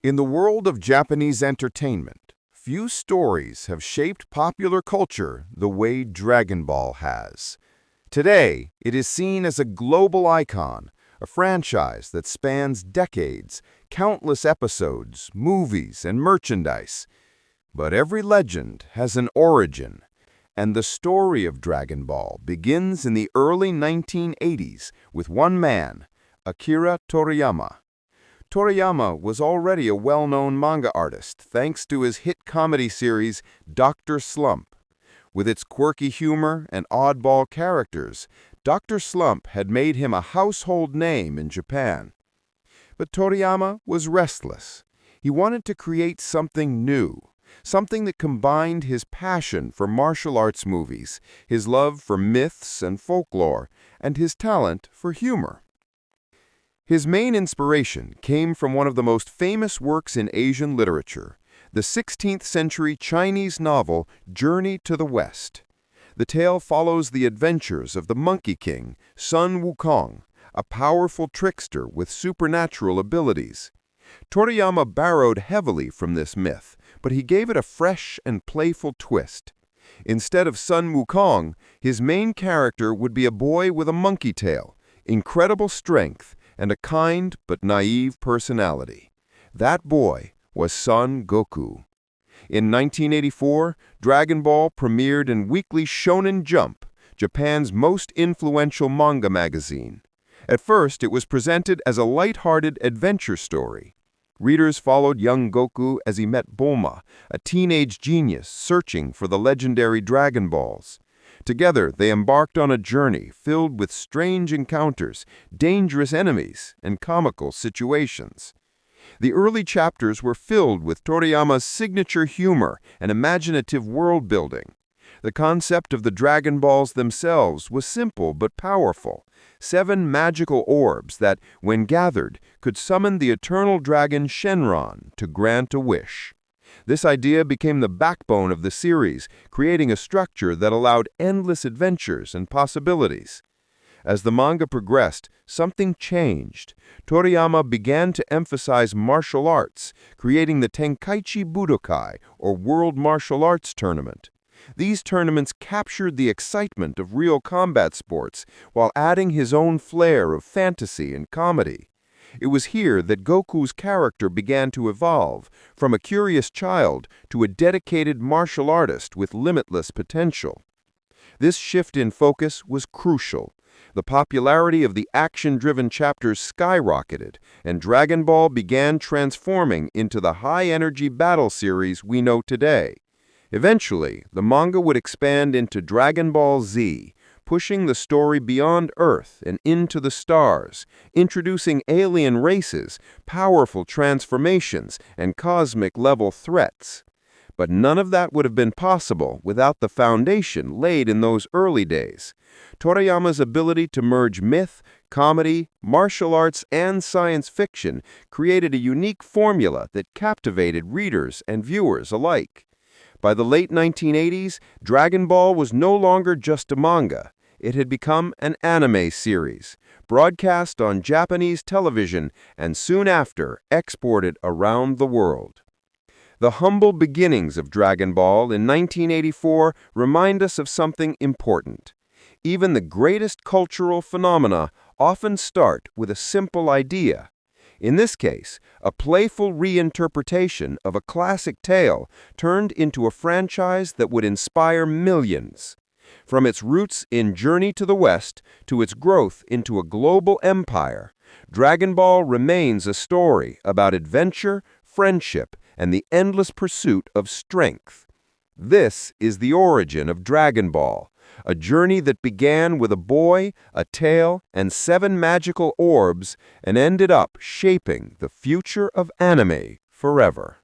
In the world of Japanese entertainment, few stories have shaped popular culture the way Dragon Ball has. Today, it is seen as a global icon, a franchise that spans decades, countless episodes, movies, and merchandise. But every legend has an origin, and the story of Dragon Ball begins in the early 1980s with one man, Akira Toriyama. Toriyama was already a well-known manga artist thanks to his hit comedy series Dr. Slump. With its quirky humor and oddball characters, Dr. Slump had made him a household name in Japan. But Toriyama was restless. He wanted to create something new, something that combined his passion for martial arts movies, his love for myths and folklore, and his talent for humor. His main inspiration came from one of the most famous works in Asian literature, the 16th-century Chinese novel Journey to the West. The tale follows the adventures of the Monkey King, Sun Wukong, a powerful trickster with supernatural abilities. Toriyama borrowed heavily from this myth, but he gave it a fresh and playful twist. Instead of Sun Wukong, his main character would be a boy with a monkey tail, incredible strength, and a kind but naive personality. That boy was Son Goku. In 1984, Dragon Ball premiered in Weekly Shonen Jump, Japan's most influential manga magazine. At first, it was presented as a lighthearted adventure story. Readers followed young Goku as he met Bulma, a teenage genius searching for the legendary Dragon Balls. Together, they embarked on a journey filled with strange encounters, dangerous enemies, and comical situations. The early chapters were filled with Toriyama's signature humor and imaginative world-building. The concept of the Dragon Balls themselves was simple but powerful: 7 magical orbs that, when gathered, could summon the eternal dragon Shenron to grant a wish. This idea became the backbone of the series, creating a structure that allowed endless adventures and possibilities. As the manga progressed, something changed. Toriyama began to emphasize martial arts, creating the Tenkaichi Budokai, or World Martial Arts Tournament. These tournaments captured the excitement of real combat sports while adding his own flair of fantasy and comedy. It was here that Goku's character began to evolve, from a curious child to a dedicated martial artist with limitless potential. This shift in focus was crucial. The popularity of the action-driven chapters skyrocketed, and Dragon Ball began transforming into the high-energy battle series we know today. Eventually, the manga would expand into Dragon Ball Z, pushing the story beyond Earth and into the stars, introducing alien races, powerful transformations, and cosmic-level threats. But none of that would have been possible without the foundation laid in those early days. Toriyama's ability to merge myth, comedy, martial arts, and science fiction created a unique formula that captivated readers and viewers alike. By the late 1980s, Dragon Ball was no longer just a manga. It had become an anime series, broadcast on Japanese television and soon after exported around the world. The humble beginnings of Dragon Ball in 1984 remind us of something important. Even the greatest cultural phenomena often start with a simple idea. In this case, a playful reinterpretation of a classic tale turned into a franchise that would inspire millions. From its roots in Journey to the West to its growth into a global empire, Dragon Ball remains a story about adventure, friendship, and the endless pursuit of strength. This is the origin of Dragon Ball, a journey that began with a boy, a tail, and 7 magical orbs, and ended up shaping the future of anime forever.